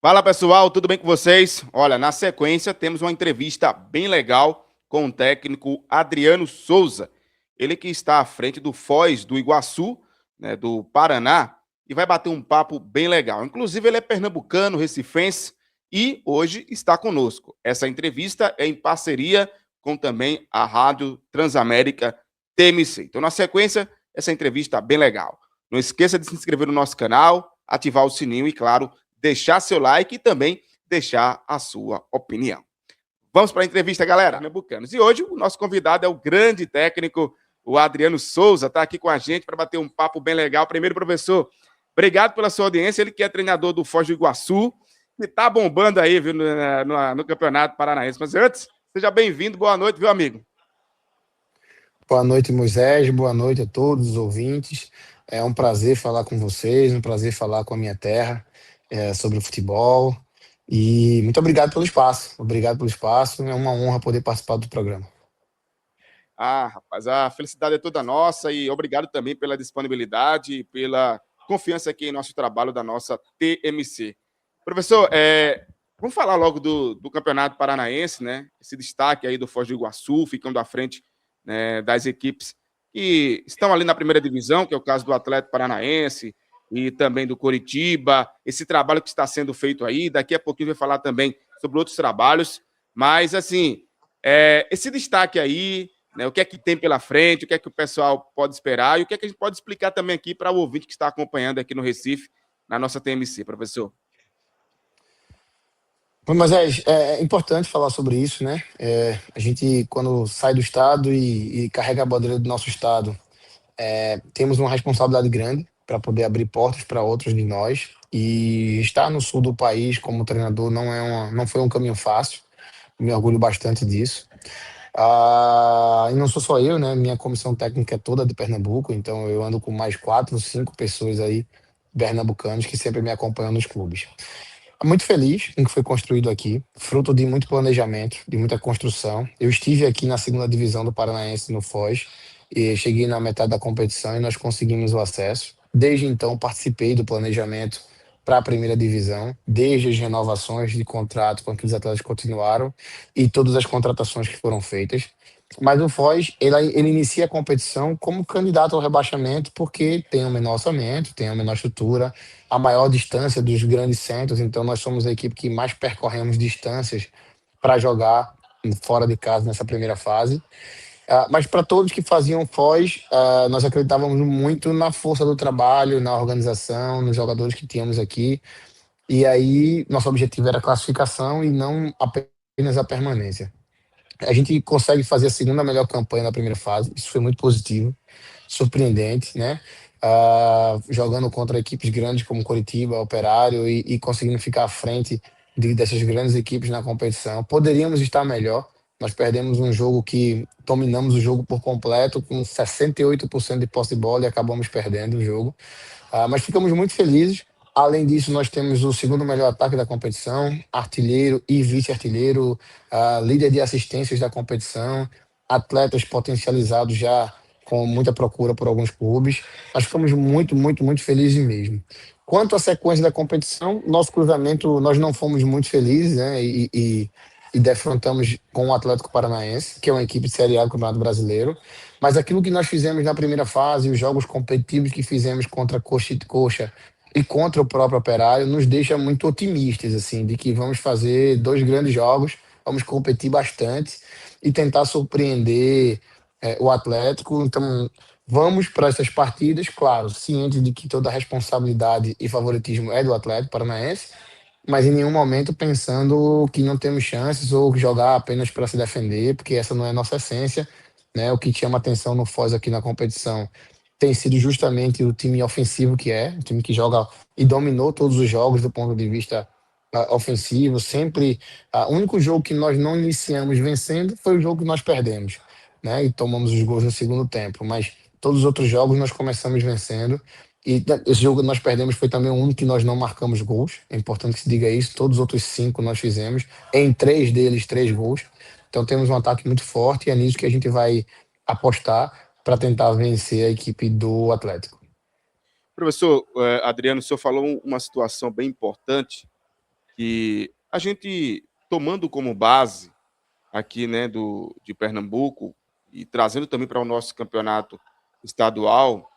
Fala pessoal, tudo bem com vocês? Olha, na sequência temos uma entrevista bem legal com o técnico Adriano Souza. Ele que está à frente do Foz do Iguaçu, né, do Paraná, e vai bater um papo bem legal. Inclusive ele é pernambucano, recifense e hoje está conosco. Essa entrevista é em parceria com também a Rádio Transamérica TMC. Então na sequência, essa entrevista bem legal. Não esqueça de se inscrever no nosso canal, ativar o sininho e, claro, deixar seu like e também deixar a sua opinião. Vamos para a entrevista, galera, pernambucanos. E hoje o nosso convidado é o grande técnico, o Adriano Souza, está aqui com a gente para bater um papo bem legal. Primeiro, professor, obrigado pela sua audiência. Ele que é treinador do Foz do Iguaçu e está bombando aí, viu, no Campeonato Paranaense. Mas antes, seja bem-vindo, boa noite, viu, amigo? Boa noite, Moisés. Boa noite a todos os ouvintes. É um prazer falar com vocês, um prazer falar com a minha terra, sobre o futebol. E muito obrigado pelo espaço. Obrigado pelo espaço. É uma honra poder participar do programa. Ah, rapaz, a felicidade é toda nossa e obrigado também pela disponibilidade e pela confiança aqui em nosso trabalho da nossa TMC. Professor, vamos falar logo do Campeonato Paranaense, né? Esse destaque aí do Foz do Iguaçu, ficando à frente, né, das equipes que estão ali na primeira divisão, que é o caso do Atlético Paranaense e também do Coritiba, esse trabalho que está sendo feito aí. Daqui a pouquinho vai falar também sobre outros trabalhos, mas assim, esse destaque aí, né, o que é que tem pela frente, o que é que o pessoal pode esperar e o que é que a gente pode explicar também aqui para o ouvinte que está acompanhando aqui no Recife, na nossa TMC, professor. Bom, Moisés, é importante falar sobre isso, né? A gente, quando sai do estado e carrega a bandeira do nosso estado, temos uma responsabilidade grande para poder abrir portas para outros de nós. E estar no sul do país como treinador não foi um caminho fácil. Me orgulho bastante disso. E não sou só eu, né? Minha comissão técnica é toda de Pernambuco, então eu ando com mais 4, 5 pessoas aí, pernambucanos, que sempre me acompanham nos clubes. Muito feliz com o que foi construído aqui, fruto de muito planejamento, de muita construção. Eu estive aqui na segunda divisão do Paranaense, no Foz, e cheguei na metade da competição e nós conseguimos o acesso. Desde então, participei do planejamento para a primeira divisão, desde as renovações de contrato com que os atletas continuaram e todas as contratações que foram feitas. Mas o Foz, ele inicia a competição como candidato ao rebaixamento, porque tem o menor orçamento, tem a menor estrutura, a maior distância dos grandes centros, então nós somos a equipe que mais percorremos distâncias para jogar fora de casa nessa primeira fase. Mas para todos que faziam Foz, nós acreditávamos muito na força do trabalho, na organização, nos jogadores que tínhamos aqui. E aí, nosso objetivo era a classificação e não apenas a permanência. A gente consegue fazer a segunda melhor campanha na primeira fase, isso foi muito positivo, surpreendente, né? Jogando contra equipes grandes como Coritiba, Operário e conseguindo ficar à frente dessas grandes equipes na competição. Poderíamos estar melhor, nós perdemos um jogo que dominamos o jogo por completo, com 68% de posse de bola e acabamos perdendo o jogo. Mas ficamos muito felizes. Além disso, nós temos o segundo melhor ataque da competição, artilheiro e vice-artilheiro, líder de assistências da competição, atletas potencializados já com muita procura por alguns clubes. Nós ficamos muito, muito, muito felizes mesmo. Quanto à sequência da competição, nosso cruzamento, nós não fomos muito felizes, né? E defrontamos com o Atlético Paranaense, que é uma equipe de Série A do Campeonato Brasileiro. Mas aquilo que nós fizemos na primeira fase, os jogos competitivos que fizemos contra Coxa e Coxa e contra o próprio Operário, nos deixa muito otimistas, assim, de que vamos fazer dois grandes jogos, vamos competir bastante e tentar surpreender o Atlético. Então, vamos para essas partidas, claro, ciente de que toda a responsabilidade e favoritismo é do Atlético Paranaense, mas em nenhum momento pensando que não temos chances ou jogar apenas para se defender, porque essa não é a nossa essência, né? O que chama atenção no Foz aqui na competição tem sido justamente o time ofensivo que é, o time que joga e dominou todos os jogos do ponto de vista ofensivo, sempre. O único jogo que nós não iniciamos vencendo foi o jogo que nós perdemos, né? E tomamos os gols no segundo tempo, mas todos os outros jogos nós começamos vencendo. E esse jogo que nós perdemos foi também o único que nós não marcamos gols. É importante que se diga isso. Todos os outros 5 nós fizemos, em 3 deles, 3 gols. Então temos um ataque muito forte e é nisso que a gente vai apostar para tentar vencer a equipe do Atlético. Professor Adriano, o senhor falou uma situação bem importante, que a gente, tomando como base aqui, né, de Pernambuco, e trazendo também para o nosso campeonato estadual,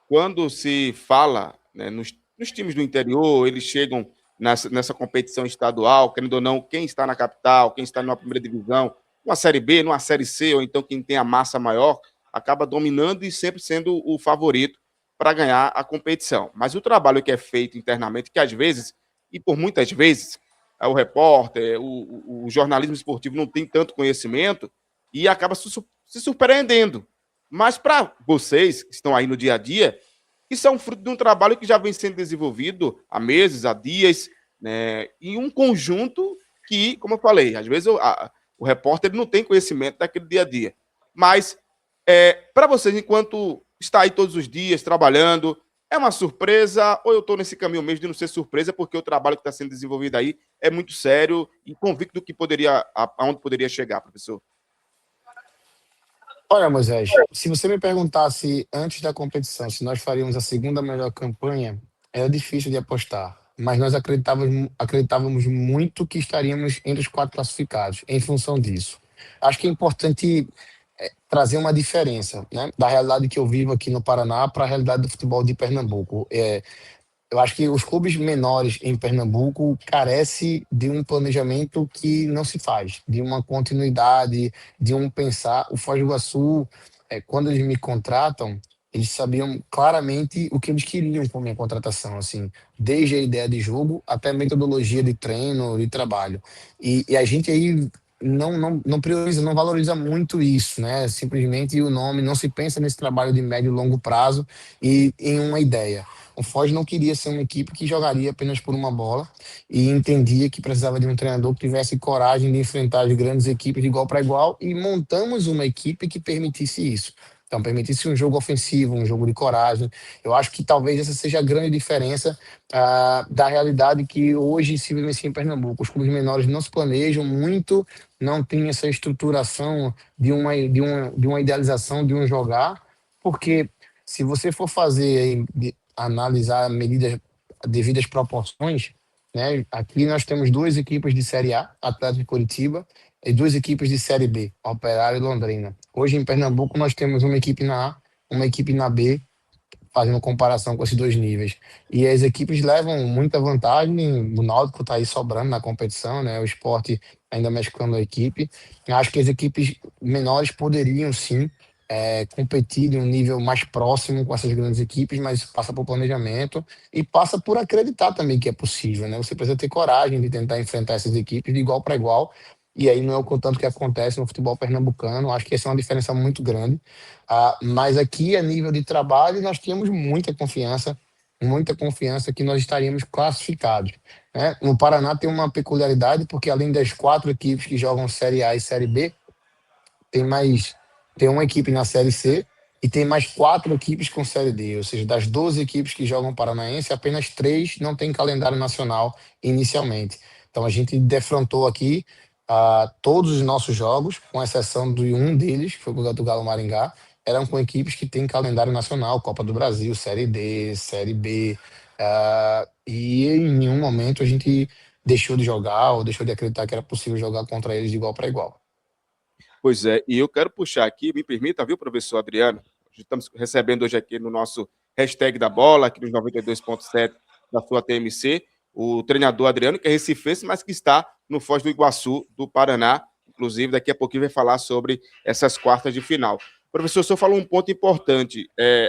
quando se fala, né, nos times do interior, eles chegam nessa competição estadual, querendo ou não, quem está na capital, quem está numa primeira divisão, numa Série B, numa Série C, ou então quem tem a massa maior, acaba dominando e sempre sendo o favorito para ganhar a competição. Mas o trabalho que é feito internamente, que às vezes, e por muitas vezes, o repórter, o jornalismo esportivo não tem tanto conhecimento e acaba se surpreendendo. Mas para vocês que estão aí no dia a dia, isso é um fruto de um trabalho que já vem sendo desenvolvido há meses, há dias, né? Em um conjunto que, como eu falei, às vezes o repórter não tem conhecimento daquele dia a dia. Mas, para vocês, enquanto está aí todos os dias trabalhando, é uma surpresa ou eu estou nesse caminho mesmo de não ser surpresa, porque o trabalho que está sendo desenvolvido aí é muito sério e convicto do que poderia, aonde poderia chegar, professor? Olha, Moisés, se você me perguntasse antes da competição se nós faríamos a segunda melhor campanha, era difícil de apostar. Mas nós acreditávamos muito que estaríamos entre os quatro classificados, em função disso. Acho que é importante trazer uma diferença, né, da realidade que eu vivo aqui no Paraná para a realidade do futebol de Pernambuco. Eu acho que os clubes menores em Pernambuco carecem de um planejamento que não se faz, de uma continuidade, de um pensar. O Foz do Iguaçu, quando eles me contratam, eles sabiam claramente o que eles queriam com a minha contratação, assim, desde a ideia de jogo até a metodologia de treino, de trabalho. E a gente aí não prioriza, não valoriza muito isso, né? Simplesmente o nome, não se pensa nesse trabalho de médio e longo prazo e em uma ideia. O Foz não queria ser uma equipe que jogaria apenas por uma bola e entendia que precisava de um treinador que tivesse coragem de enfrentar as grandes equipes de igual para igual e montamos uma equipe que permitisse isso. Então, permitisse um jogo ofensivo, um jogo de coragem. Eu acho que talvez essa seja a grande diferença da realidade que hoje se vivencia em Pernambuco. Os clubes menores não se planejam muito, não tem essa estruturação de uma idealização de um jogar, porque se você for fazer analisar medidas devidas proporções, né? Aqui nós temos duas equipes de Série A, Atlético de Curitiba, e duas equipes de Série B, Operário e Londrina. Hoje em Pernambuco nós temos uma equipe na A, uma equipe na B, fazendo comparação com esses dois níveis. E as equipes levam muita vantagem, o Náutico está aí sobrando na competição, né? O Sport ainda mesclando a equipe. Eu acho que as equipes menores poderiam sim competir de um nível mais próximo com essas grandes equipes, mas passa por planejamento e passa por acreditar também que é possível, né? Você precisa ter coragem de tentar enfrentar essas equipes de igual para igual, e aí não é o tanto que acontece no futebol pernambucano. Acho que essa é uma diferença muito grande. Mas aqui, a nível de trabalho, nós tínhamos muita confiança que nós estaríamos classificados, né? No Paraná tem uma peculiaridade, porque além das quatro equipes que jogam Série A e Série B, tem mais, tem uma equipe na Série C e tem mais quatro equipes com Série D, ou seja, das 12 equipes que jogam Paranaense, apenas três não tem calendário nacional inicialmente. Então a gente defrontou aqui todos os nossos jogos, com exceção de um deles, que foi o do Galo Maringá, eram com equipes que têm calendário nacional, Copa do Brasil, Série D, Série B, e em nenhum momento a gente deixou de jogar ou deixou de acreditar que era possível jogar contra eles de igual para igual. Pois é, e eu quero puxar aqui, me permita, viu, professor Adriano? Estamos recebendo hoje aqui no nosso hashtag da bola, aqui nos 92,7 da sua TMC, o treinador Adriano, que é recifense, mas que está no Foz do Iguaçu, do Paraná. Inclusive, daqui a pouquinho vai falar sobre essas quartas de final. Professor, o senhor falou um ponto importante.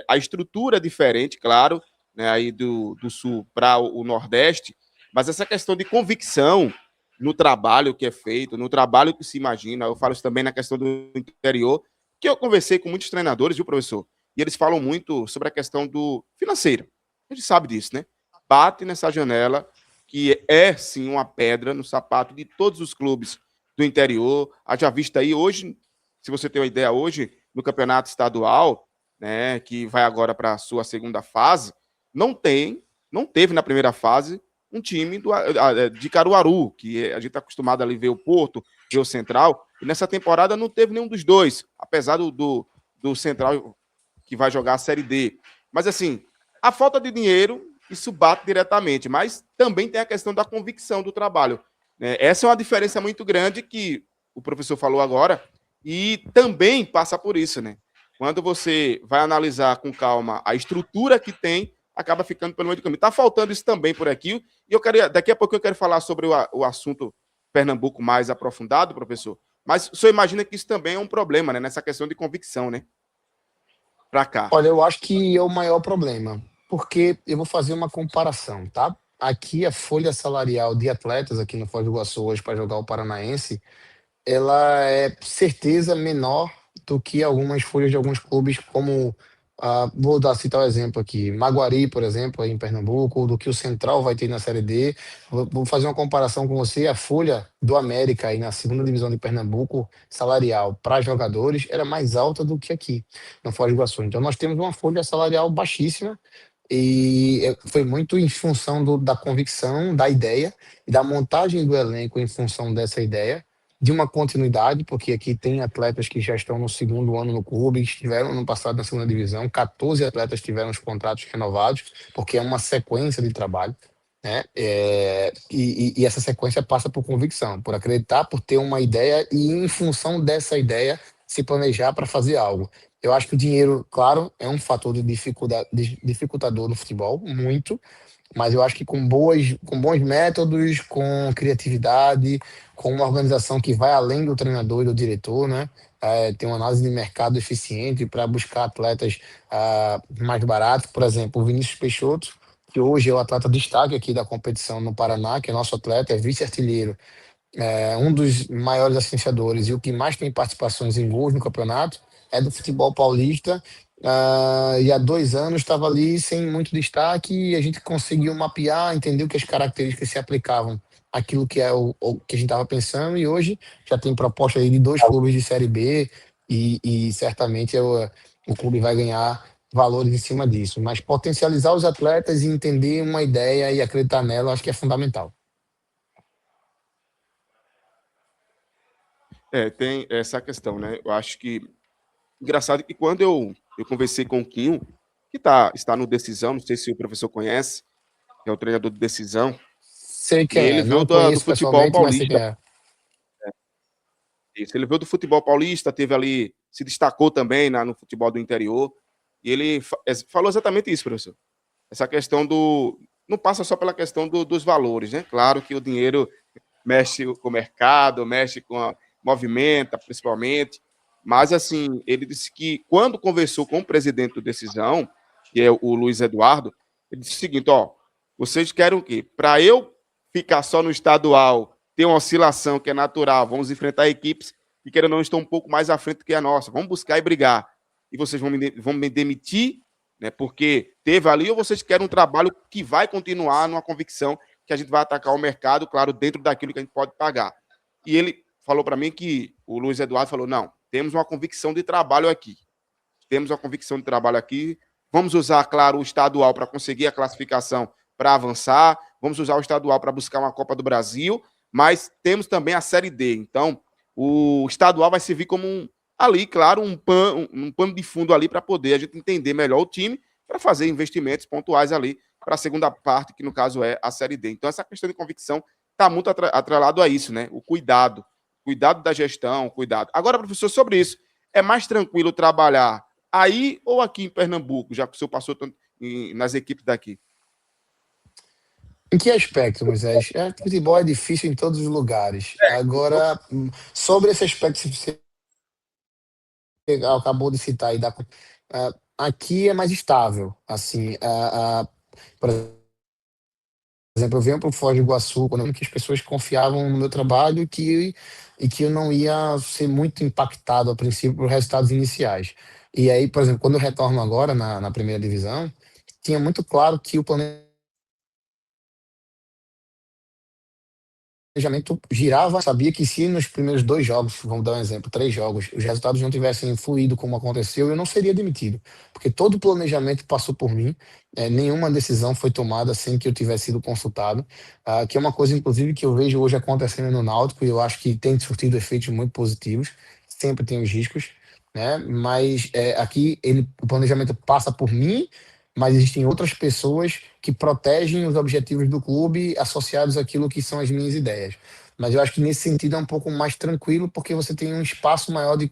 A estrutura é diferente, claro, né, aí do Sul para o Nordeste, mas essa questão de convicção no trabalho que é feito, no trabalho que se imagina. Eu falo isso também na questão do interior, que eu conversei com muitos treinadores, viu, professor? E eles falam muito sobre a questão do financeiro. A gente sabe disso, né? Bate nessa janela, que é sim uma pedra no sapato de todos os clubes do interior. Haja vista aí hoje, se você tem uma ideia, hoje, no campeonato estadual, né, que vai agora para a sua segunda fase, não teve na primeira fase um time de Caruaru, que a gente está acostumado a ver o Porto, ver o Central, e nessa temporada não teve nenhum dos dois, apesar do Central que vai jogar a Série D. Mas assim, a falta de dinheiro isso bate diretamente, mas também tem a questão da convicção do trabalho. Né? Essa é uma diferença muito grande que o professor falou agora, e também passa por isso, né? Quando você vai analisar com calma a estrutura que tem, acaba ficando pelo meio do caminho. Está faltando isso também por aqui, e eu quero, daqui a pouco eu quero falar sobre o assunto Pernambuco mais aprofundado, professor, mas o senhor imagina que isso também é um problema, né? Nessa questão de convicção, né? Para cá. Olha, eu acho que é o maior problema, porque eu vou fazer uma comparação, tá? Aqui a folha salarial de atletas aqui no Foz do Iguaçu hoje para jogar o Paranaense, ela é certeza menor do que algumas folhas de alguns clubes, como, vou dar, citar o exemplo aqui, Maguari, por exemplo, aí em Pernambuco, do que o Central vai ter na Série D. Vou fazer uma comparação com você, a folha do América aí na segunda divisão de Pernambuco, salarial para jogadores, era mais alta do que aqui, no Foz do Iguaçu. Então nós temos uma folha salarial baixíssima, e foi muito em função da convicção, da ideia, e da montagem do elenco em função dessa ideia, de uma continuidade, porque aqui tem atletas que já estão no segundo ano no clube, que estiveram no passado na segunda divisão, 14 atletas tiveram os contratos renovados, porque é uma sequência de trabalho, né? E essa sequência passa por convicção, por acreditar, por ter uma ideia e, em função dessa ideia, se planejar para fazer algo. Eu acho que o dinheiro, claro, é um fator de dificuldade, dificultador no futebol, muito, mas eu acho que com bons métodos, com criatividade, com uma organização que vai além do treinador e do diretor, né? Tem uma análise de mercado eficiente para buscar atletas mais baratos. Por exemplo, o Vinícius Peixoto, que hoje é o atleta destaque aqui da competição no Paraná, que é nosso atleta, é vice-artilheiro, um dos maiores agenciadores e o que mais tem participações em gols no campeonato, é do futebol paulista. E há 2 anos estava ali sem muito destaque, e a gente conseguiu mapear, entendeu que as características se aplicavam àquilo que é o que a gente estava pensando, e hoje já tem proposta aí de 2 clubes de Série B, e certamente o clube vai ganhar valores em cima disso. Mas potencializar os atletas e entender uma ideia e acreditar nela, acho que é fundamental. Tem essa questão, né? Eu acho que engraçado que quando eu conversei com o Quinho, que está no Decisão, não sei se o professor conhece, que é o treinador de Decisão, Sei e quem ele é, veio não do conheço futebol pessoalmente, mas sei quem paulista. é. Isso, ele veio do futebol paulista, teve ali, se destacou também no futebol do interior, e ele falou exatamente isso, professor. Essa questão do. Não passa só pela questão dos valores, né? Claro que o dinheiro mexe com o mercado, mexe com a movimenta, principalmente. Mas, assim, ele disse que quando conversou com o presidente do Decisão, que é o Luiz Eduardo, ele disse o seguinte: ó, vocês querem o quê? Para eu ficar só no estadual, ter uma oscilação que é natural, vamos enfrentar equipes que, querendo ou não, estão um pouco mais à frente que a nossa, vamos buscar e brigar. E vocês vão me demitir, né? Porque teve ali, ou vocês querem um trabalho que vai continuar numa convicção que a gente vai atacar o mercado, claro, dentro daquilo que a gente pode pagar. E ele falou para mim que o Luiz Eduardo falou: não, temos uma convicção de trabalho aqui. Temos uma convicção de trabalho aqui. Vamos usar, claro, o estadual para conseguir a classificação para avançar. Vamos usar o estadual para buscar uma Copa do Brasil. Mas temos também a Série D. Então, o estadual vai servir como ali, claro, um pano de fundo ali para poder a gente entender melhor o time, para fazer investimentos pontuais ali para a segunda parte, que no caso é a Série D. Então, essa questão de convicção está muito atrelado a isso, né? O cuidado. Cuidado da gestão, cuidado. Agora, professor, sobre isso, é mais tranquilo trabalhar aí ou aqui em Pernambuco, já que o senhor passou nas equipes daqui? Em que aspecto, Moisés? Futebol é difícil em todos os lugares. Agora, sobre esse aspecto que você acabou de citar aí, aqui é mais estável. Assim, por exemplo, eu venho para o Foz do Iguaçu, quando que as pessoas confiavam no meu trabalho, e que eu não ia ser muito impactado a princípio por resultados iniciais. E aí, por exemplo, quando eu retorno agora na primeira divisão, tinha muito claro que o planejamento girava, sabia que se nos primeiros 2 jogos, vamos dar um exemplo, 3 jogos, os resultados não tivessem fluído como aconteceu, eu não seria demitido, porque todo o planejamento passou por mim, nenhuma decisão foi tomada sem que eu tivesse sido consultado, que é uma coisa, inclusive, que eu vejo hoje acontecendo no Náutico, e eu acho que tem surtido efeitos muito positivos, sempre tem os riscos, né? Mas aqui o planejamento passa por mim, mas existem outras pessoas que protegem os objetivos do clube associados àquilo que são as minhas ideias. Mas eu acho que nesse sentido é um pouco mais tranquilo, porque você tem um espaço maior de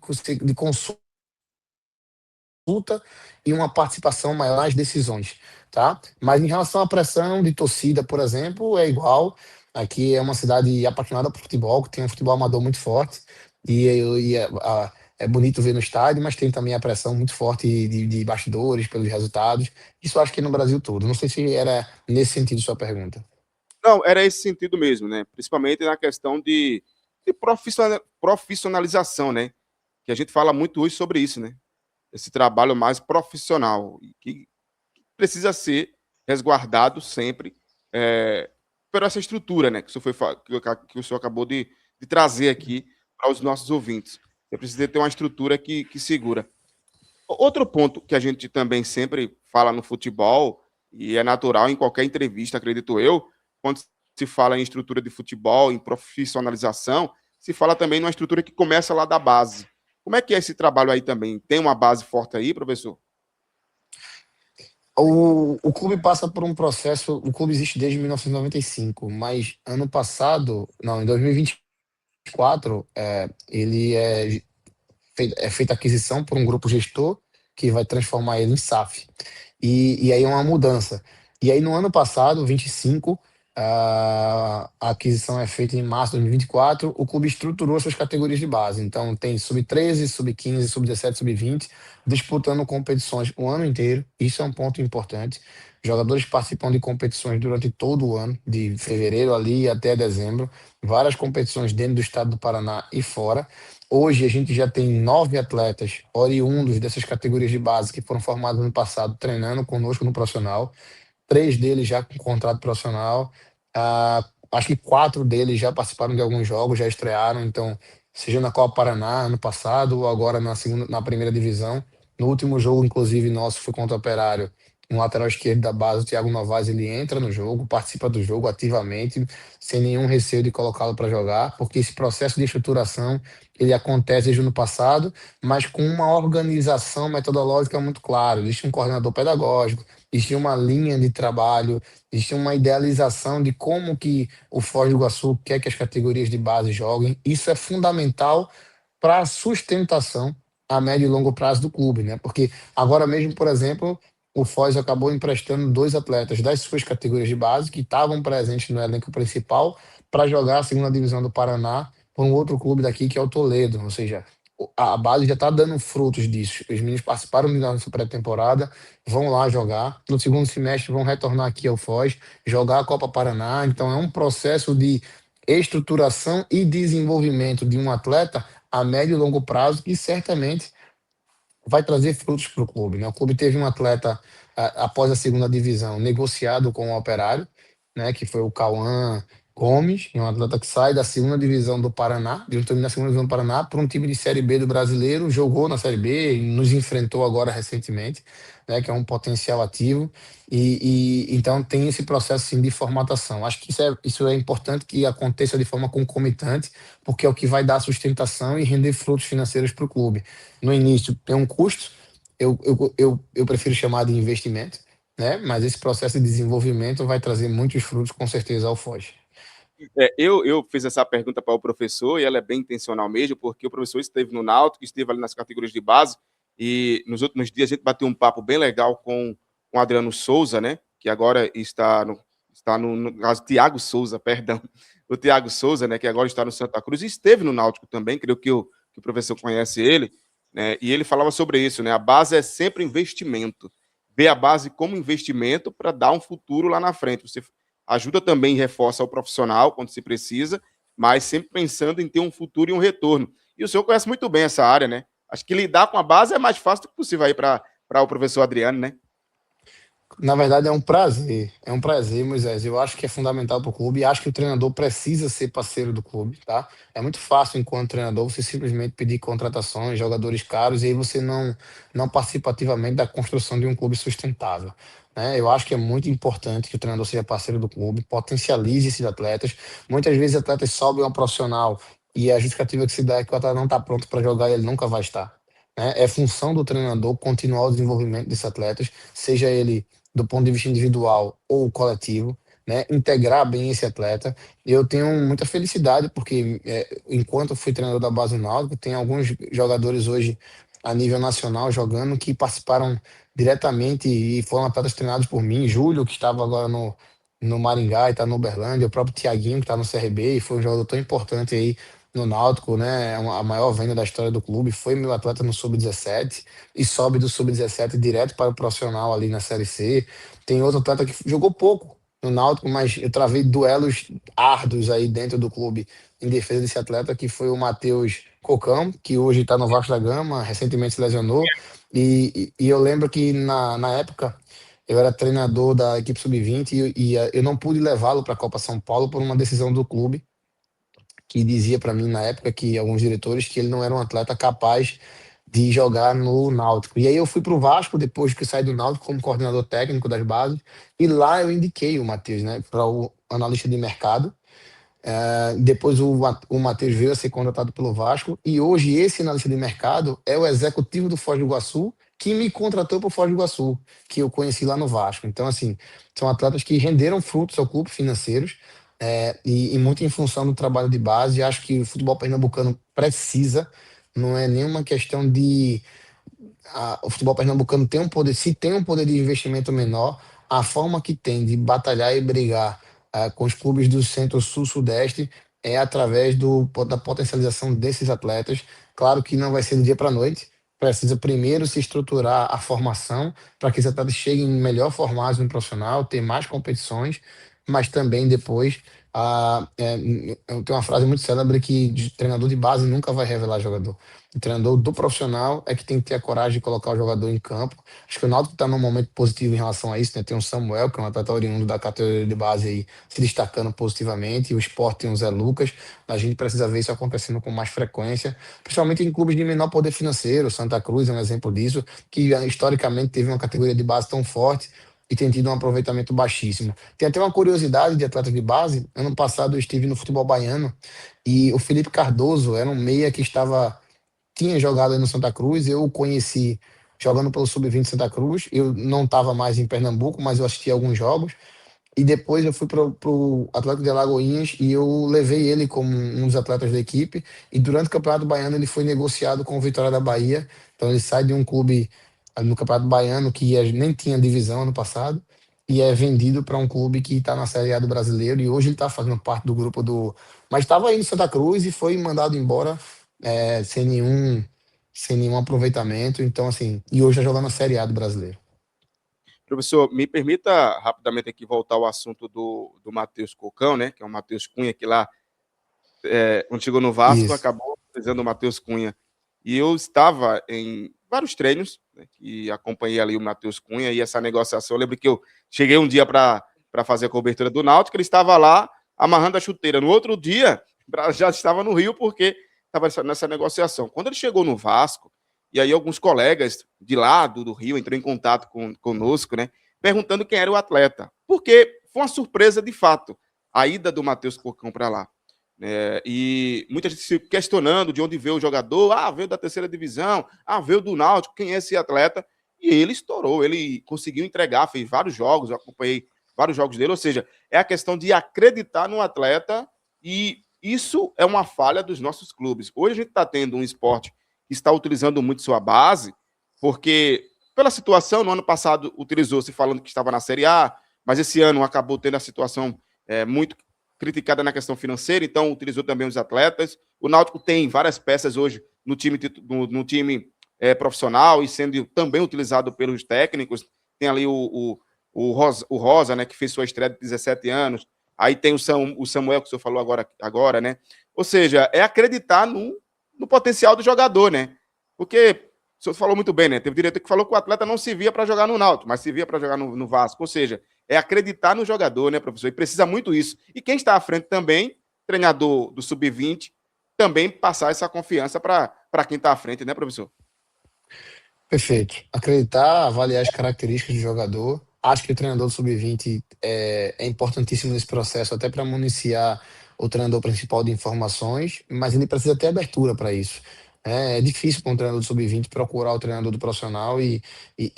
consulta e uma participação maior nas decisões, tá? Mas em relação à pressão de torcida, por exemplo, é igual. Aqui é uma cidade apaixonada por futebol, que tem um futebol amador muito forte, é bonito ver no estádio, mas tem também a pressão muito forte de bastidores pelos resultados. Isso eu acho que é no Brasil todo. Não sei se era nesse sentido sua pergunta. Não, era esse sentido mesmo, né? Principalmente na questão de profissionalização, né? Que a gente fala muito hoje sobre isso, né? Esse trabalho mais profissional, que precisa ser resguardado sempre por essa estrutura, né? Que que o senhor acabou de trazer aqui para os nossos ouvintes. Você precisa ter uma estrutura que segura. Outro ponto que a gente também sempre fala no futebol, e é natural em qualquer entrevista, acredito eu, quando se fala em estrutura de futebol, em profissionalização, se fala também numa estrutura que começa lá da base. Como é que é esse trabalho aí também? Tem uma base forte aí, professor? O clube passa por um processo. O clube existe desde 1995, mas ano passado, não, em 2024, ele é feita aquisição por um grupo gestor que vai transformar ele em SAF. E aí é uma mudança. E aí no ano passado, 25, a aquisição é feita em março de 2024, o clube estruturou suas categorias de base. Então tem sub-13, sub-15, sub-17, sub-20, disputando competições o ano inteiro. Isso é um ponto importante. Jogadores participam de competições durante todo o ano, de fevereiro ali até dezembro, várias competições dentro do estado do Paraná e fora. Hoje a gente já tem 9 atletas oriundos dessas categorias de base que foram formados no passado, treinando conosco no profissional. 3 deles já com contrato profissional. Acho que 4 deles já participaram de alguns jogos, já estrearam. Então, seja na Copa Paraná ano passado ou agora na primeira divisão. No último jogo, inclusive, nosso foi contra o Operário. Um lateral esquerdo da base, o Thiago Novaes, ele entra no jogo, participa do jogo ativamente, sem nenhum receio de colocá-lo para jogar, porque esse processo de estruturação ele acontece desde o ano passado, mas com uma organização metodológica muito clara. Existe um coordenador pedagógico, existe uma linha de trabalho, existe uma idealização de como que o Foz do Iguaçu quer que as categorias de base joguem. Isso é fundamental para a sustentação a médio e longo prazo do clube, né? Porque agora mesmo, por exemplo, o Foz acabou emprestando 2 atletas das suas categorias de base que estavam presentes no elenco principal para jogar a segunda divisão do Paraná por um outro clube daqui que é o Toledo, ou seja, a base já está dando frutos disso. Os meninos participaram da nossa pré-temporada, vão lá jogar. No segundo semestre vão retornar aqui ao Foz, jogar a Copa Paraná. Então é um processo de estruturação e desenvolvimento de um atleta a médio e longo prazo que certamente vai trazer frutos para o clube, né? O clube teve um atleta após a segunda divisão negociado com o Operário, né? Que foi o Cauã Gomes, um atleta que sai da segunda divisão do Paraná, de um time da segunda divisão do Paraná, para um time de Série B do Brasileiro, jogou na Série B e nos enfrentou agora recentemente, né? Que é um potencial ativo e então tem esse processo sim, de formatação. Acho que isso é importante que aconteça de forma concomitante, porque é o que vai dar sustentação e render frutos financeiros para o clube. No início tem um custo, eu prefiro chamar de investimento, né? Mas esse processo de desenvolvimento vai trazer muitos frutos, com certeza, ao Foz. Eu fiz essa pergunta para o professor e ela é bem intencional mesmo, porque o professor esteve no Náutico, esteve ali nas categorias de base e nos últimos dias a gente bateu um papo bem legal com o Adriano Souza, né? Que agora no caso, Thiago Souza, perdão, o Thiago Souza, né? Que agora está no Santa Cruz e esteve no Náutico também, creio que o professor conhece ele, né? E ele falava sobre isso, né? A base é sempre investimento. Ver a base como investimento para dar um futuro lá na frente. Você ajuda também e reforça o profissional quando se precisa, mas sempre pensando em ter um futuro e um retorno. E o senhor conhece muito bem essa área, né? Acho que lidar com a base é mais fácil do que possível aí para o professor Adriano, né? Na verdade, é um prazer, Moisés. Eu acho que é fundamental para o clube e acho que o treinador precisa ser parceiro do clube, tá? É muito fácil, enquanto treinador, você simplesmente pedir contratações, jogadores caros, e aí você não participa ativamente da construção de um clube sustentável. Né? Eu acho que é muito importante que o treinador seja parceiro do clube, potencialize esses atletas. Muitas vezes, atletas sobem ao profissional e a justificativa que se dá é que o atleta não está pronto para jogar e ele nunca vai estar. né? É função do treinador continuar o desenvolvimento desses atletas, seja ele do ponto de vista individual ou coletivo, né? Integrar bem esse atleta. Eu tenho muita felicidade porque enquanto eu fui treinador da base do Náutico, tem alguns jogadores hoje a nível nacional jogando que participaram diretamente e foram atletas treinados por mim. Júlio, que estava agora no Maringá e está no Uberlândia, o próprio Thiaguinho, que está no CRB e foi um jogador tão importante aí no Náutico, né? A maior venda da história do clube, foi meu atleta no Sub-17 e sobe do Sub-17 direto para o profissional ali na Série C. Tem outro atleta que jogou pouco no Náutico, mas eu travei duelos árduos aí dentro do clube em defesa desse atleta, que foi o Matheus Cocão, que hoje está no Vasco da Gama, recentemente se lesionou. E eu lembro que na época eu era treinador da equipe sub-20 e eu não pude levá-lo para a Copa São Paulo por uma decisão do clube que dizia para mim na época que alguns diretores que ele não era um atleta capaz de jogar no Náutico. E aí eu fui para o Vasco depois que saí do Náutico como coordenador técnico das bases e lá eu indiquei o Matheus, né, para o analista de mercado. Depois o Matheus veio a ser contratado pelo Vasco e hoje esse analista de mercado é o executivo do Foz do Iguaçu que me contratou para o Foz do Iguaçu, que eu conheci lá no Vasco. Então, assim, são atletas que renderam frutos ao clube financeiros e muito em função do trabalho de base. Acho que o futebol pernambucano precisa, não é nenhuma questão de o futebol pernambucano tem um poder, se tem um poder de investimento menor, a forma que tem de batalhar e brigar com os clubes do Centro-Sul, Sudeste é através da potencialização desses atletas. Claro que não vai ser do dia para a noite, precisa primeiro se estruturar a formação para que esses atletas cheguem melhor formados no profissional, ter mais competições, mas também depois. Eu tenho uma frase muito célebre que treinador de base nunca vai revelar jogador. O treinador do profissional é que tem que ter a coragem de colocar o jogador em campo. Acho que o Náutico está num momento positivo em relação a isso, né? Tem o Samuel, que é um atleta oriundo da categoria de base aí, se destacando positivamente, e o Sport tem o Zé Lucas. A gente precisa ver isso acontecendo com mais frequência, principalmente em clubes de menor poder financeiro. Santa Cruz é um exemplo disso, que historicamente teve uma categoria de base tão forte e tem tido um aproveitamento baixíssimo. Tem até uma curiosidade de atletas de base. Ano passado eu estive no futebol baiano e o Felipe Cardoso era um meia que tinha jogado aí no Santa Cruz, eu o conheci jogando pelo Sub-20 Santa Cruz, eu não estava mais em Pernambuco, mas eu assisti alguns jogos, e depois eu fui pro Atlético de Alagoinhas e eu levei ele como um dos atletas da equipe, e durante o Campeonato Baiano ele foi negociado com o Vitória da Bahia, então ele sai de um clube no Campeonato Baiano que nem tinha divisão ano passado, e é vendido para um clube que está na Série A do Brasileiro, e hoje ele está fazendo parte do grupo do... Mas estava aí no Santa Cruz e foi mandado embora é, sem nenhum, sem nenhum aproveitamento. Então, assim, e hoje está jogando a Série A do Brasileiro. Professor, me permita rapidamente aqui voltar ao assunto do Matheus Cocão, né? Que é o Matheus Cunha, que lá, quando chegou no Vasco, Isso. acabou utilizando o Matheus Cunha. E eu estava em vários treinos, né, que acompanhei ali o Matheus Cunha e essa negociação. Eu lembro que eu cheguei um dia para fazer a cobertura do Náutico, ele estava lá amarrando a chuteira. No outro dia, já estava no Rio porque estava nessa negociação. Quando ele chegou no Vasco, e aí alguns colegas de lá do Rio entrou em contato conosco, né, perguntando quem era o atleta. Porque foi uma surpresa de fato a ida do Matheus Cocão para lá. E muita gente se questionando de onde veio o jogador. Veio da terceira divisão, veio do Náutico, quem é esse atleta? E ele estourou, ele conseguiu entregar, fez vários jogos, eu acompanhei vários jogos dele, ou seja, é a questão de acreditar no atleta e isso é uma falha dos nossos clubes. Hoje a gente está tendo um esporte que está utilizando muito sua base, porque pela situação, no ano passado utilizou-se falando que estava na Série A, mas esse ano acabou tendo a situação muito criticada na questão financeira, então utilizou também os atletas. O Náutico tem várias peças hoje no time profissional e sendo também utilizado pelos técnicos. Tem ali o Rosa, né, que fez sua estreia de 17 anos. Aí tem o Samuel, que o senhor falou agora, né? Ou seja, é acreditar no potencial do jogador, né? Porque o senhor falou muito bem, né? Teve diretor que falou que o atleta não se via para jogar no Náutico, mas se via para jogar no Vasco. Ou seja, é acreditar no jogador, né, professor? E precisa muito isso. E quem está à frente também, treinador do Sub-20, também passar essa confiança para quem está à frente, né, professor? Perfeito. Acreditar, avaliar as características do jogador. Acho que o treinador do Sub-20 é importantíssimo nesse processo, até para municiar o treinador principal de informações, mas ele precisa ter abertura para isso. É difícil para um treinador do sub-20 procurar o treinador do profissional e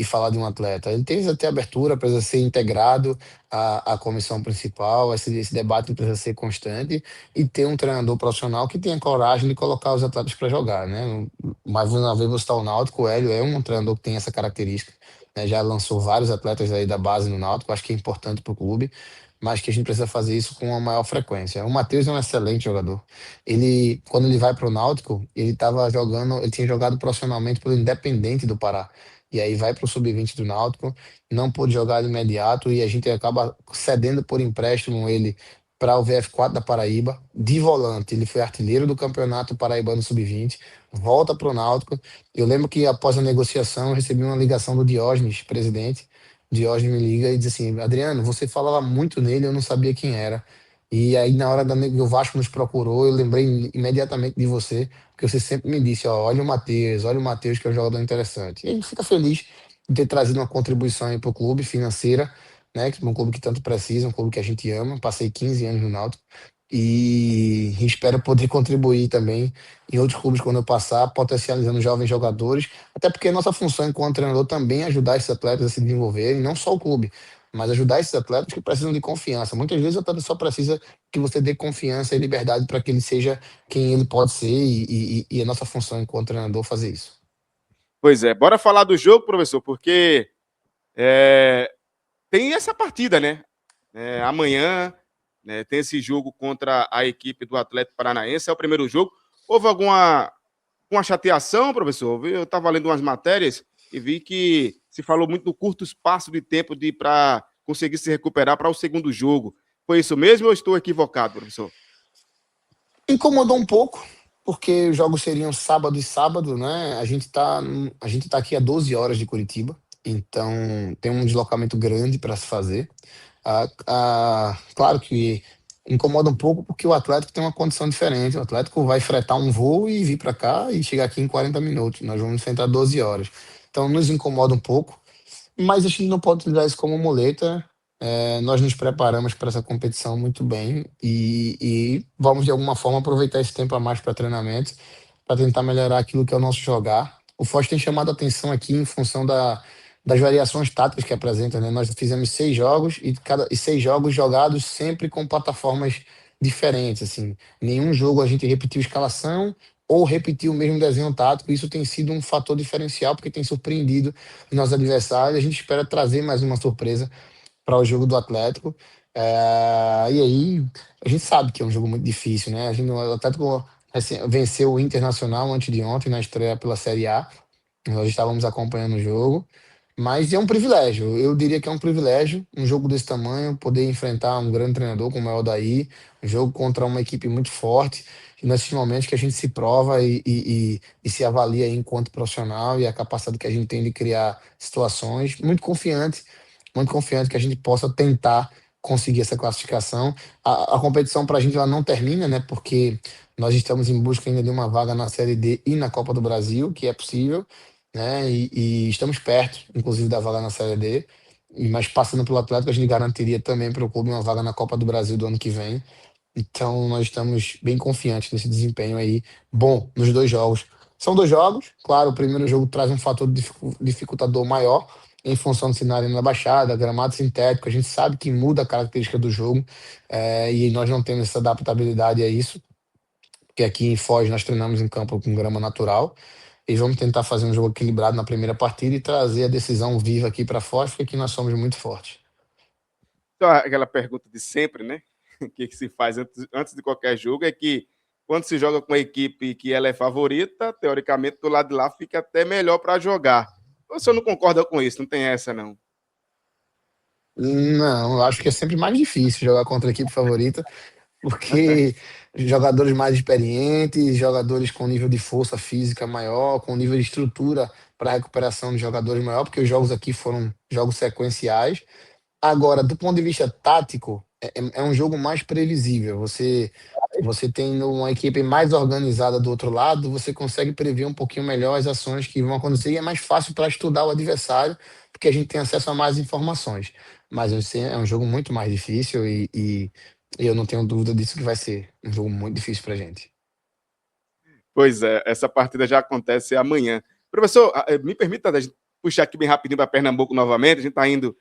falar de um atleta. Ele precisa ter abertura, precisa ser integrado à comissão principal, esse debate precisa ser constante e ter um treinador profissional que tenha coragem de colocar os atletas para jogar, né? Mais uma vez, você está o Náutico, o Hélio é um treinador que tem essa característica, né? Já lançou vários atletas aí da base no Náutico, acho que é importante para o clube, mas que a gente precisa fazer isso com uma maior frequência. O Matheus é um excelente jogador. Ele, quando ele vai para o Náutico, ele tava jogando, ele tinha jogado profissionalmente pelo Independente do Pará. E aí vai para o sub-20 do Náutico, não pôde jogar de imediato e a gente acaba cedendo por empréstimo ele para o VF4 da Paraíba, de volante. Ele foi artilheiro do Campeonato Paraibano Sub-20, volta para o Náutico. Eu lembro que após a negociação eu recebi uma ligação do Diógenes, presidente. Diógenes me liga e diz assim: Adriano, você falava muito nele, eu não sabia quem era. E aí, na hora que o Vasco nos procurou, eu lembrei imediatamente de você, porque você sempre me disse, ó, olha o Matheus, que é um jogador interessante. E a gente fica feliz de ter trazido uma contribuição aí para o clube financeira, né? Que é um clube que tanto precisa, um clube que a gente ama. Passei 15 anos no Náutico e espero poder contribuir também em outros clubes quando eu passar, potencializando jovens jogadores, até porque a nossa função enquanto treinador também é ajudar esses atletas a se desenvolverem, não só o clube, mas ajudar esses atletas que precisam de confiança. Muitas vezes o atleta só precisa que você dê confiança e liberdade para que ele seja quem ele pode ser e a nossa função enquanto treinador fazer isso. Pois é, bora falar do jogo, professor, porque é, tem essa partida, né? Amanhã, né, tem esse jogo contra a equipe do Atlético Paranaense, é o primeiro jogo. Houve alguma uma chateação, professor? Eu estava lendo umas matérias e vi que se falou muito do curto espaço de tempo de para conseguir se recuperar para o segundo jogo. Foi isso mesmo ou estou equivocado, professor? Incomodou um pouco, porque os jogos seriam sábado e sábado, né? A gente tá aqui a 12 horas de Curitiba, então tem um deslocamento grande para se fazer. Claro que incomoda um pouco porque o Atlético tem uma condição diferente. O Atlético vai fretar um voo e vir para cá e chegar aqui em 40 minutos. Nós vamos enfrentar 12 horas. Então nos incomoda um pouco, mas a gente não pode utilizar isso como muleta. Nós nos preparamos para essa competição muito bem e vamos de alguma forma aproveitar esse tempo a mais para treinamento, para tentar melhorar aquilo que é o nosso jogar. O Foz tem chamado a atenção aqui em função das variações táticas que apresenta, né? Nós fizemos 6 jogos e 6 jogos jogados sempre com plataformas diferentes, assim. Nenhum jogo a gente repetiu escalação ou repetiu o mesmo desenho tático. Isso tem sido um fator diferencial porque tem surpreendido os nossos adversários. A gente espera trazer mais uma surpresa para o jogo do Atlético. E aí, a gente sabe que é um jogo muito difícil, né? O Atlético venceu o Internacional antes de ontem na estreia pela Série A. Nós estávamos acompanhando o jogo, mas é um privilégio. Eu diria que é um privilégio um jogo desse tamanho, poder enfrentar um grande treinador como é o Odair, um jogo contra uma equipe muito forte, e nesses momentos que a gente se prova e se avalia aí enquanto profissional e a capacidade que a gente tem de criar situações. Muito confiante que a gente possa tentar conseguir essa classificação. A competição para a gente ela não termina, né? Porque nós estamos em busca ainda de uma vaga na Série D e na Copa do Brasil, que é possível, né? E estamos perto, inclusive, da vaga na Série D. Mas passando pelo Atlético, a gente garantiria também para o clube uma vaga na Copa do Brasil do ano que vem. Então, nós estamos bem confiantes nesse desempenho aí, bom, nos 2 jogos. São 2 jogos, claro, o primeiro jogo traz um fator dificultador maior, em função do cenário na Baixada, gramado sintético, a gente sabe que muda a característica do jogo, e nós não temos essa adaptabilidade a isso, porque aqui em Foz nós treinamos em campo com grama natural, e vamos tentar fazer um jogo equilibrado na primeira partida e trazer a decisão viva aqui para Foz, porque aqui nós somos muito fortes. Então, aquela pergunta de sempre, né? Que se faz antes de qualquer jogo é que quando se joga com a equipe que ela é favorita, teoricamente do lado de lá fica até melhor para jogar. O senhor não concorda com isso? Não tem essa, não. Não, eu acho que é sempre mais difícil jogar contra a equipe favorita, porque jogadores mais experientes, jogadores com nível de força física maior, com nível de estrutura para recuperação de jogadores maior, porque os jogos aqui foram jogos sequenciais. Agora, do ponto de vista tático, é um jogo mais previsível. Você tendo uma equipe mais organizada do outro lado, você consegue prever um pouquinho melhor as ações que vão acontecer e é mais fácil para estudar o adversário, porque a gente tem acesso a mais informações. Mas esse é um jogo muito mais difícil e eu não tenho dúvida disso que vai ser um jogo muito difícil para a gente. Pois é, essa partida já acontece amanhã. Professor, me permita a gente puxar aqui bem rapidinho para Pernambuco novamente. A gente está indo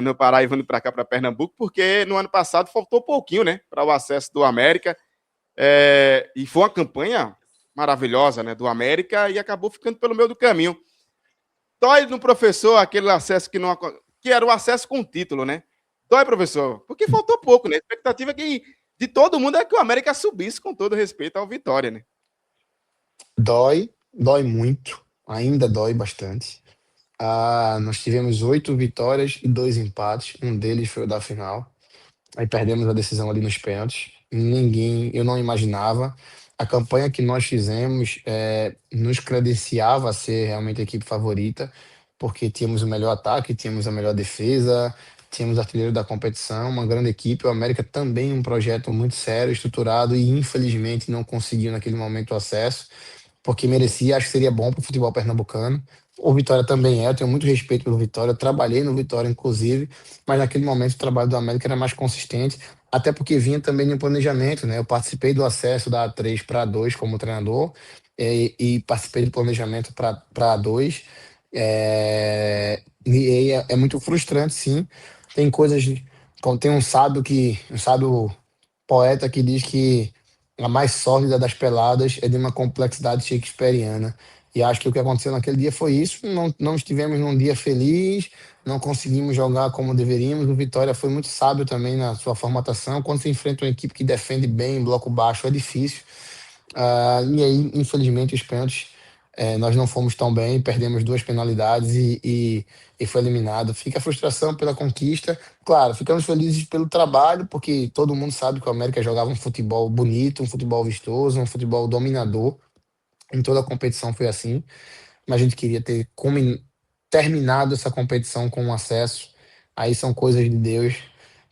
no Pará e vindo para cá, para Pernambuco, porque no ano passado faltou pouquinho, né, para o acesso do América. E foi uma campanha maravilhosa, né, do América e acabou ficando pelo meio do caminho. Dói no professor aquele acesso que era o acesso com o título, né? Dói, professor, porque faltou pouco, né? A expectativa de todo mundo é que o América subisse com todo respeito ao Vitória, né? Dói, dói muito, ainda dói bastante. Nós tivemos 8 vitórias e 2 empates, um deles foi o da final. Aí perdemos a decisão ali nos pênaltis. Eu não imaginava. A campanha que nós fizemos nos credenciava a ser realmente a equipe favorita, porque tínhamos o melhor ataque, tínhamos a melhor defesa, tínhamos artilheiro da competição, uma grande equipe. O América também um projeto muito sério, estruturado e infelizmente não conseguiu naquele momento o acesso, porque merecia, acho que seria bom para o futebol pernambucano. O Vitória também eu tenho muito respeito pelo Vitória, eu trabalhei no Vitória, inclusive, mas naquele momento o trabalho do América era mais consistente, até porque vinha também de um planejamento, né? Eu participei do acesso da A3 para A2 como treinador, e participei do planejamento para A2. É muito frustrante, sim. Tem coisas, como tem um sábio poeta que diz que a mais sólida das peladas é de uma complexidade shakespeariana. E acho que o que aconteceu naquele dia foi isso. Não estivemos num dia feliz, não conseguimos jogar como deveríamos. O Vitória foi muito sábio também na sua formatação. Quando se enfrenta uma equipe que defende bem, em bloco baixo, é difícil. E aí, infelizmente, os pênaltis, nós não fomos tão bem, perdemos 2 penalidades e foi eliminado. Fica a frustração pela conquista. Claro, ficamos felizes pelo trabalho, porque todo mundo sabe que o América jogava um futebol bonito, um futebol vistoso, um futebol dominador. Em toda a competição foi assim, mas a gente queria ter terminado essa competição com um acesso. Aí são coisas de Deus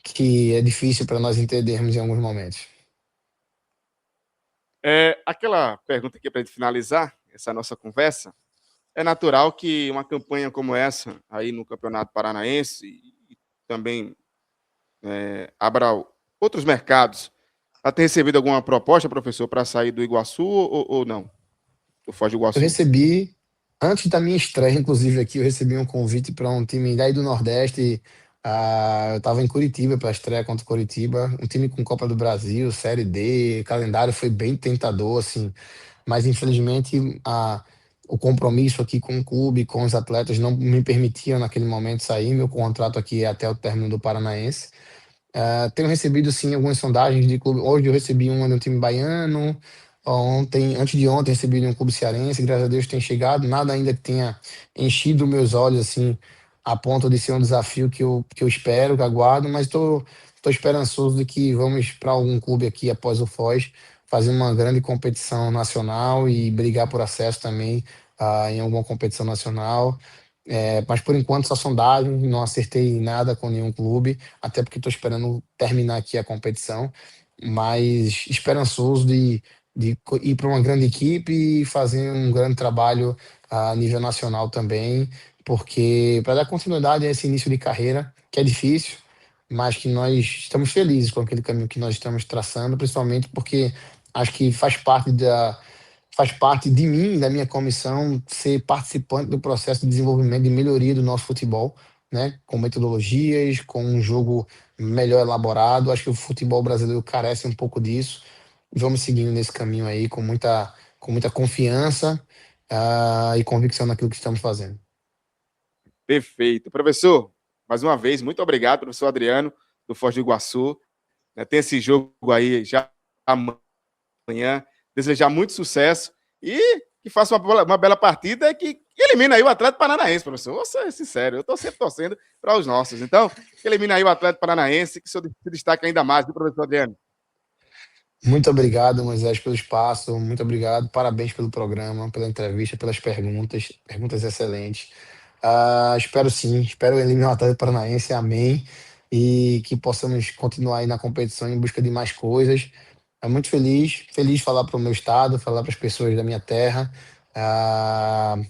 que é difícil para nós entendermos em alguns momentos. Aquela pergunta aqui para gente finalizar essa nossa conversa. É natural que uma campanha como essa, aí no Campeonato Paranaense, e também abra outros mercados. Já tem recebido alguma proposta, professor, para sair do Iguaçu ou não? Do Foz do Eu Iguaçu? recebi, antes da minha estreia, inclusive aqui, eu recebi um convite para um time daí do Nordeste. Eu estava em Curitiba para a estreia contra o Curitiba, um time com Copa do Brasil, Série D, calendário foi bem tentador, assim, mas infelizmente o compromisso aqui com o clube, com os atletas, não me permitiam naquele momento sair. Meu contrato aqui é até o término do Paranaense. Tenho recebido sim algumas sondagens de clube. Hoje eu recebi uma de um time baiano. Ontem, antes de ontem, recebi de um clube cearense. Graças a Deus tem chegado. Nada ainda que tenha enchido meus olhos assim, a ponto de ser um desafio que eu espero, que aguardo. Mas tô esperançoso de que vamos para algum clube aqui após o Foz fazer uma grande competição nacional e brigar por acesso também em alguma competição nacional. Mas por enquanto só sondagem, não acertei nada com nenhum clube, até porque estou esperando terminar aqui a competição, mas esperançoso de ir para uma grande equipe e fazer um grande trabalho a nível nacional também, porque para dar continuidade a esse início de carreira, que é difícil, mas que nós estamos felizes com aquele caminho que nós estamos traçando, principalmente porque acho que faz parte de mim, da minha comissão, ser participante do processo de desenvolvimento e melhoria do nosso futebol, né? Com metodologias, com um jogo melhor elaborado. Acho que o futebol brasileiro carece um pouco disso. Vamos seguindo nesse caminho aí com muita confiança, e convicção naquilo que estamos fazendo. Perfeito. Professor, mais uma vez, muito obrigado, professor Adriano, do Foz do Iguaçu. Tem esse jogo aí já amanhã. Desejar muito sucesso e que faça uma bela partida e que elimine aí o Atlético Paranaense, professor. Vou ser sincero, eu estou sempre torcendo para os nossos. Então, que elimine aí o Atlético Paranaense, que o senhor se destaque ainda mais, viu, professor Adriano? Muito obrigado, Moisés, pelo espaço. Muito obrigado. Parabéns pelo programa, pela entrevista, pelas perguntas. Perguntas excelentes. Espero sim, espero eliminar o Atlético Paranaense, amém. E que possamos continuar aí na competição em busca de mais coisas. Muito feliz de falar para o meu estado, falar para as pessoas da minha terra.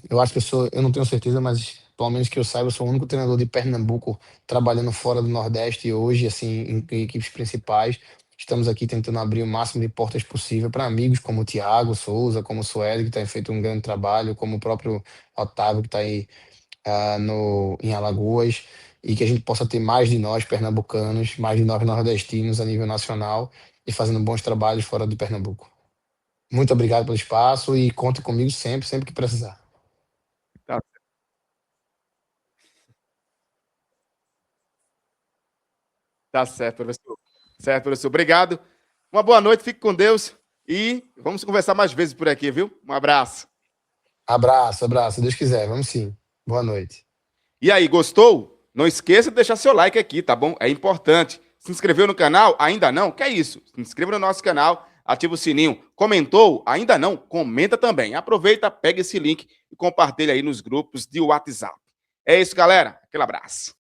Eu acho que eu não tenho certeza, mas pelo menos que eu saiba, eu sou o único treinador de Pernambuco trabalhando fora do Nordeste hoje, assim, em equipes principais. Estamos aqui tentando abrir o máximo de portas possível para amigos como o Thiago Souza, como o Sueli, que tem feito um grande trabalho, como o próprio Otávio, que está aí em Alagoas, e que a gente possa ter mais de nós pernambucanos, mais de nós nordestinos a nível nacional e fazendo bons trabalhos fora de Pernambuco. Muito obrigado pelo espaço e conte comigo sempre, sempre que precisar. Tá, tá certo, professor. Certo, professor. Obrigado. Uma boa noite, fique com Deus e vamos conversar mais vezes por aqui, viu? Um abraço. Abraço, abraço, se Deus quiser, vamos sim. Boa noite. E aí, gostou? Não esqueça de deixar seu like aqui, tá bom? É importante. Se inscreveu no canal? Ainda não? Que é isso? Se inscreva no nosso canal, ativa o sininho. Comentou? Ainda não? Comenta também. Aproveita, pega esse link e compartilha aí nos grupos de WhatsApp. É isso, galera. Aquele abraço.